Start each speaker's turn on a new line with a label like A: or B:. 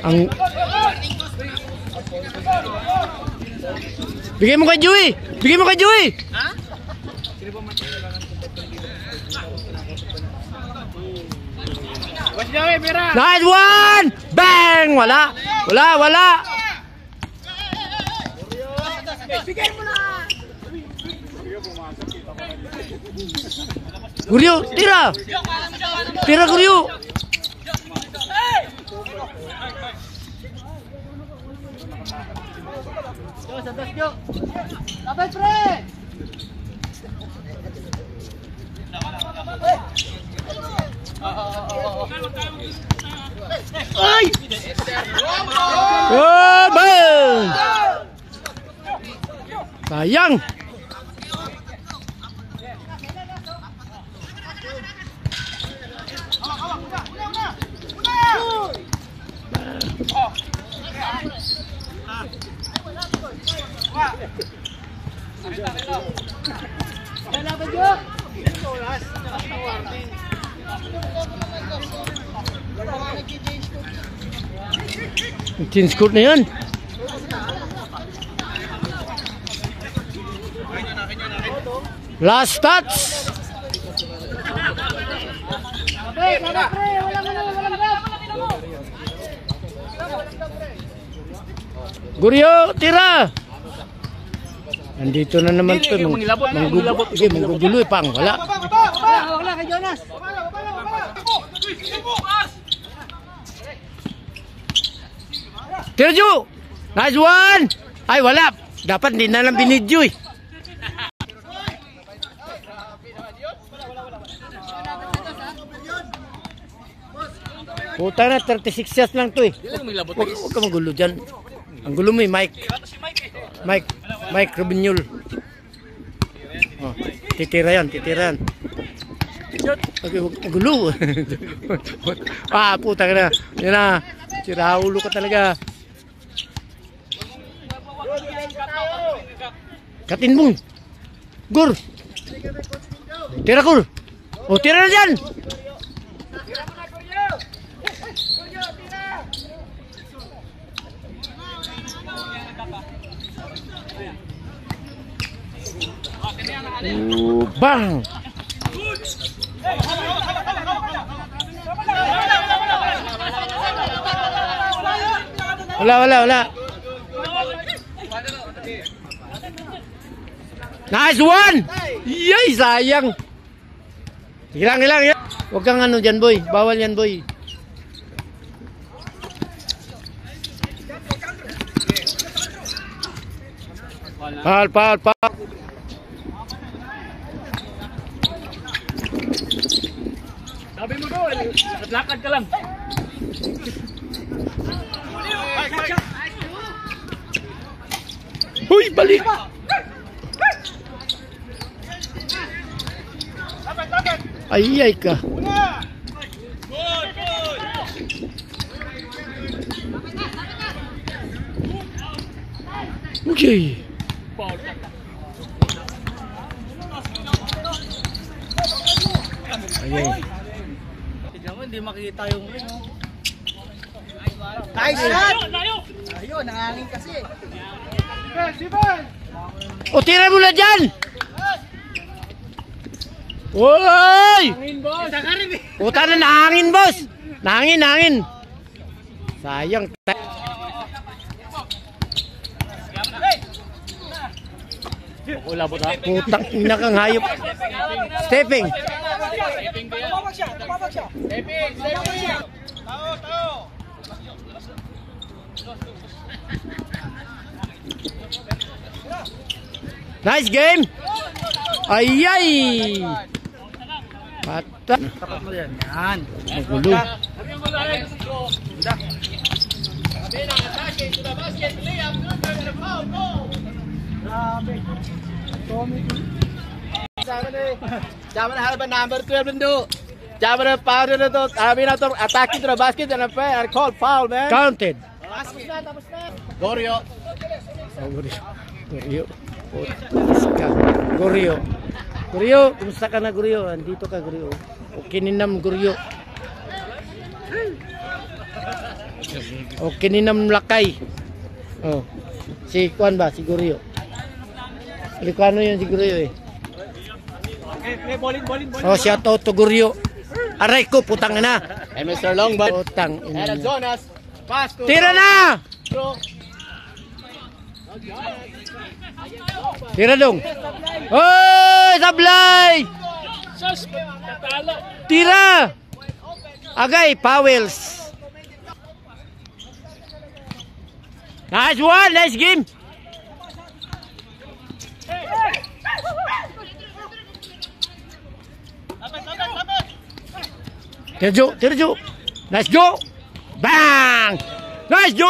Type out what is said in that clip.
A: Ang bigay mo kay Joey. Bigay mo kay Joey. Ha? Nice one! Bang! Wala.
B: Bigay mo na.
A: Guryo, tira. Tira Guryo.
B: Dapat pre.
A: Ay! Oh, bang! Sayang. Change court na yan. Last touch. Guryo, tira. Nandito na naman ito. Manggugulo pang. Wala.
B: Wala kay Jonas.
A: Tira Ju. Nice one. Ay wala. Dapat hindi na lang binidyo eh. Puta na, 36 years lang to eh. Huwag ka magulo dyan. Ang gulo mo eh, Mike. Mike Rubinyol. Oh, titira yan. Okay, huwag magulo. Ah, puta ka na. Yan na. Siraulo ka talaga. Katinbong. Gur. Tira Gur. Oh, tira na dyan. Bang! Wala. Nice one! Yay, sayang. Hilang. Huwag kang ano dyan, boy. Bawal yan, boy. Pal.
C: Sabi mo doon, lakad ka lang.
A: Huy, balik! Ay ka. Okay. Ayun.
C: Tignan mo, hindi makikita yung ring.
B: Nice shot. Ayun, nangangin kasi.
A: O, tira mo na dyan! Woy! Puta na, nahangin, boss! Nahangin! Sayang. Putang ina kang hayop. Stepping. Nice game. Ayay. Patah.
C: Yan.
A: Magulo.
C: Jaman halaban number 12 bendo. Jaman power na to. Abi na to attacking to the basket and I call foul, man.
A: Counted.
B: Tapos na.
C: Goryo.
A: Goryo. Goryo. Guryo, kumusta ka na Guryo? Andito ka Guryo. O kininam Guryo. O kininam lakay. Oh. Si Kuan ba? Si Guryo. Alikano yun si Guryo eh.
B: Bowling.
A: Oh, shout out to Guryo. Aray ko, putang ina.
C: And Mr. Longbot.
A: Putang ina.
C: And Jonas. Pass to...
A: Tira na!
C: Throw.
A: Tira dong. Hoy, sablay! Tira! Agay, Powells. Nice one, nice game. Tira Jo. Nice Jo. Bang! Nice Jo!